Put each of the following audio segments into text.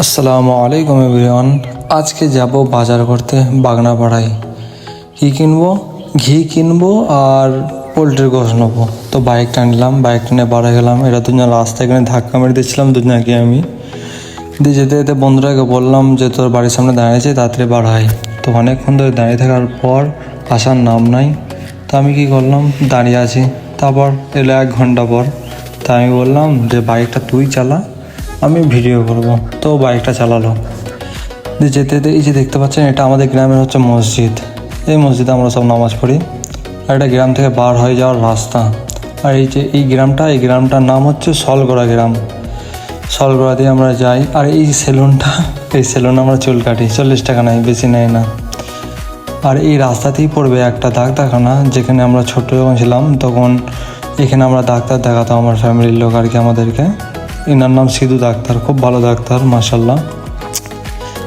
আসসালামু আলাইকুম এভরিওয়ান। আজকে যাব বাজার করতে বাগনাপাড়ায়। কী কিনবো? ঘি কিনবো আর পোলট্রির গোশ নেবো। তো বাইকটা নিলাম, বাইকটা নিয়ে বাড়া গেলাম। এরা দুজন রাস্তায় এখানে ধাক্কা মেরে দিচ্ছিলাম দুজনকে আমি। দিয়ে যেতে যেতে বন্ধুরাকে বললাম যে তোর বাড়ির সামনে দাঁড়িয়েছে, তাড়াতাড়ি বাড়াই। তো অনেকক্ষণ ধরে দাঁড়িয়ে থাকার পর আসার নাম নাই। তো আমি কী করলাম, দাঁড়িয়ে আছি। তারপর এলো 1 ঘন্টা পর। তা আমি বললাম যে বাইকটা তুই চালা, আমি ভিডিও করব। তো বাইকটা চালালো। দিয়ে যেতে যেতে এই যে দেখতে পাচ্ছেন, এটা আমাদের গ্রামের হচ্ছে মসজিদ। এই মসজিদে আমরা সব নামাজ পড়ি। আর এটা গ্রাম থেকে বার হয়ে যাওয়ার রাস্তা। আর এই যে এই গ্রামটার নাম হচ্ছে সলগড়া গ্রাম। সলগড়া দিয়ে আমরা যাই। আর এই সেলুনে আমরা চুল কাটি, 40 টাকা নেয়, বেশি নেয় না। আর এই রাস্তাতেই পড়বে একটা ডাক্তারখানা, যেখানে আমরা ছোট যখন ছিলাম তখন এখানে আমরা ডাক্তার দেখাতাম, আমার ফ্যামিলির লোক আর কি আমাদেরকে। এনার নাম সিধু ডাক্তার, খুব ভালো ডাক্তার মাশাল্লাহ।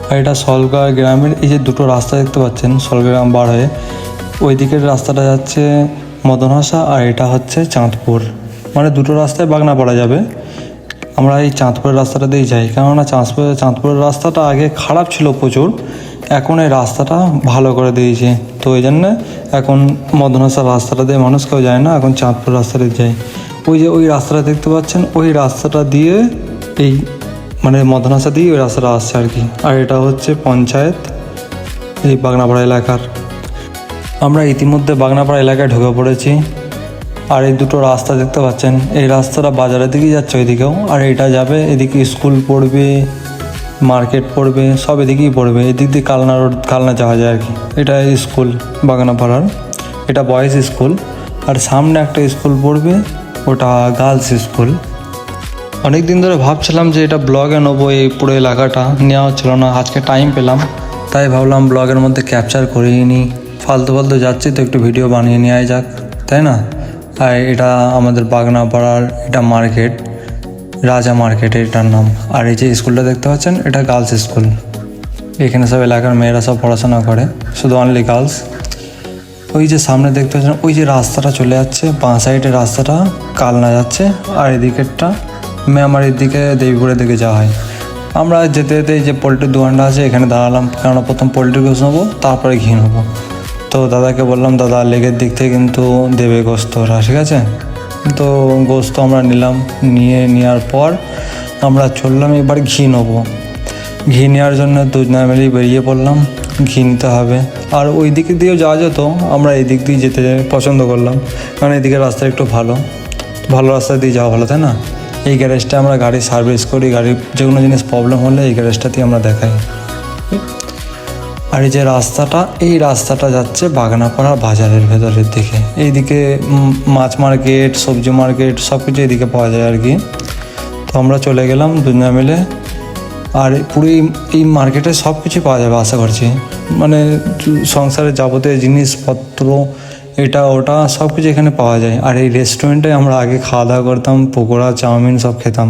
আর এটা সলগড়া গ্রামের এই যে দুটো রাস্তা দেখতে পাচ্ছেন, সলগ্রাম বার হয়ে ওই দিকের রাস্তাটা যাচ্ছে মদনহাসা, আর এটা হচ্ছে চাঁদপুর। মানে দুটো রাস্তায় বাগনাপাড়া যাবে। আমরা এই চাঁদপুরের রাস্তাটা দিয়েই যাই, কেননা চাঁদপুরের রাস্তাটা আগে খারাপ ছিল প্রচুর, এখন এই রাস্তাটা ভালো করে দিয়েছে। তো ওই জন্যে এখন মদনহাসার রাস্তাটা দিয়ে মানুষ কেউ যায় না, এখন চাঁদপুর রাস্তাটা যায়। ওই যে ওই রাস্তাটা দেখতে পাচ্ছেন, ওই রাস্তাটা দিয়ে এই মানে মদনহাসা দিয়ে ওই রাস্তাটা আসছে আর কি। আর এটা হচ্ছে পঞ্চায়েত এই বাগনাপাড়া এলাকার। আমরা ইতিমধ্যে বাগনাপাড়া এলাকায় ঢুকে পড়েছি। আর এই দুটো রাস্তা দেখতে পাচ্ছেন, এই রাস্তাটা বাজারের দিকেই যাচ্ছে ওইদিকেও, আর এটা যাবে এদিকে স্কুল পড়বে, মার্কেট পড়বে, সব এদিকেই পড়বে। এদিক দিয়ে কালনা যাওয়া যায় আর কি। এটা স্কুল বাগানাপাড়ার, এটা বয়েজ স্কুল। আর সামনে একটা স্কুল পড়বে, ওটা গার্লস স্কুল। অনেক দিন ধরে ভাবছিলাম যে এটা ব্লগে নেবো, এই পুরো এলাকাটা নেওয়া হচ্ছিল না। আজকে টাইম পেলাম, তাই ভাবলাম ব্লগের মধ্যে ক্যাপচার করিয়ে নিই। ফালতু যাচ্ছি তো একটু ভিডিও বানিয়ে নেওয়া যাক, তাই না? আর এটা আমাদের বাগনাপাড়ার, এটা মার্কেট, রাজা মার্কেট এটার নাম। আর এই যে স্কুলটা দেখতে পাচ্ছেন, এটা গার্লস স্কুল। এখানে সব এলাকার মেয়েরা সব পড়াশোনা করে, শুধু অনলি গার্লস। ওই যে সামনে দেখতে পাচ্ছেন, ওই যে রাস্তাটা চলে যাচ্ছে, বাঁ সাইডের রাস্তাটা কালনা যাচ্ছে, আর এদিকেরটা মেমারির দিকে, দেবীপুরের দিকে যাওয়া হয়। আমরা যেতে যেতে এই যে পোলট্রির দোকানটা আছে, এখানে দাঁড়ালাম, কেননা প্রথম পোলট্রির গোশ নেবো, তারপরে ঘি নেবো। তো দাদাকে বললাম, দাদা লেগের দিক থেকে কিন্তু দেবে গোস্ত ওরা, ঠিক আছে? তো গোস্ত আমরা নিলাম, নেওয়ার পর আমরা চললাম এবার ঘি নেবো। ঘি নেওয়ার জন্য দুজনে মিলেই বেরিয়ে পড়লাম, ঘি নিতে হবে। আর ওই দিক দিয়েও যাওয়া যেত, আমরা এই দিক দিয়ে যেতে পছন্দ করলাম, কারণ এদিকে রাস্তা একটু ভালো রাস্তা দিয়ে যাওয়া ভালো, তাই না? এই গ্যারেজটা আমরা গাড়ি সার্ভিস করি, গাড়ির যে কোনো জিনিস প্রবলেম হলে এই গ্যারেজটাতেই আমরা দেখাই। আর এই যে এই রাস্তাটা যাচ্ছে বাগনাপাড়া বাজারের ভেতরের দিকে। এইদিকে মাছ মার্কেট, সবজি মার্কেট সব কিছু এদিকে পাওয়া যায় আর কি। তো আমরা চলে গেলাম দুজনে মিলে। আর পুরো এই মার্কেটে সব কিছু পাওয়া যাবে আশা করছি, মানে সংসারের যাবতীয় জিনিসপত্র, এটা ওটা সব কিছু এখানে পাওয়া যায়। আর এই রেস্টুরেন্টে আমরা আগে খাওয়া দাওয়া করতাম, পকোড়া চাউমিন সব খেতাম।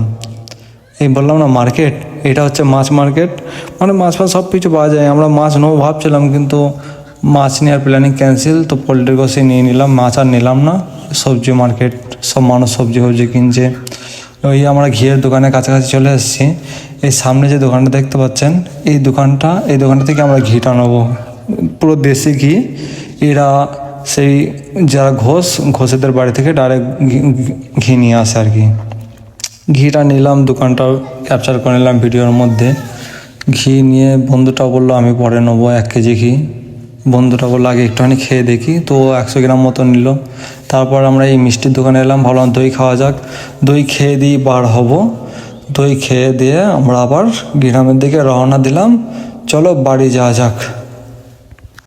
এই বললাম না মার্কেট, এটা হচ্ছে মাছ মার্কেট, মানে মাছ সব কিছু পাওয়া যায়। আমরা মাছ নেবো ভাবছিলাম, কিন্তু মাছ নেওয়ার প্ল্যানিং ক্যান্সেল। তো পোলট্রির গোশই নিয়ে নিলাম, মাছ আর নিলাম না। সবজি মার্কেট, সব মানুষ সবজি কিনছে। ওই আমরা ঘিয়ের দোকানের কাছাকাছি চলে এসেছি। এই সামনে যে দোকানটা দেখতে পাচ্ছেন, এই দোকানটা থেকে আমরা ঘিটা নেবো, পুরো দেশি ঘি। এরা সেই যারা ঘোষেদের বাড়ি থেকে ডাইরেক্ট ঘি নিয়ে আসে আর কি। ঘিটা নিলাম, দোকানটাও ক্যাপচার করে নিলাম ভিডিওর মধ্যে। ঘি নিয়ে বন্ধুটা বললো আমি পরে নেবো 1 কেজি ঘি। বন্ধুটা বললো আগে একটুখানি খেয়ে দেখি, তো 100 গ্রাম মতো নিল। তারপর আমরা এই মিষ্টির দোকানে এলাম, ভাবলাম দই খাওয়া যাক, দই খেয়ে দিয়ে বার হব। দই খেয়ে দিয়ে আমরা আবার গ্রামের দিকে রওনা দিলাম। চলো বাড়ি যাওয়া যাক।